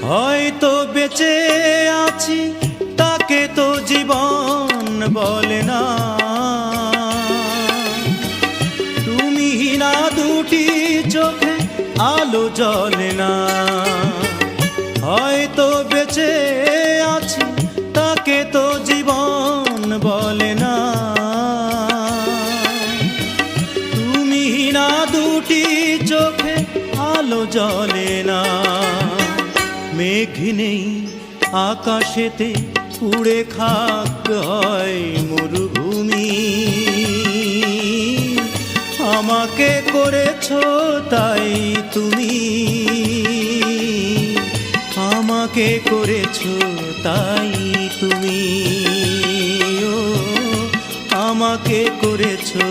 হয়তো বেঁচে আছি তাকে তো জীবন বলে না। তুমি না দুটি চোখে আলো জ্বলে না। হয়তো বেঁচে আছি তাকে তো জীবন বলে না। তুমি না দুটি চোখে আলো জ্বলে না। মেঘ নেই আকাশেতে উড়ে খাক হয় মরুভূমি। আমাকে করেছো তাই তুমি, আমাকে করেছো তাই তুমি, ও আমাকে করেছো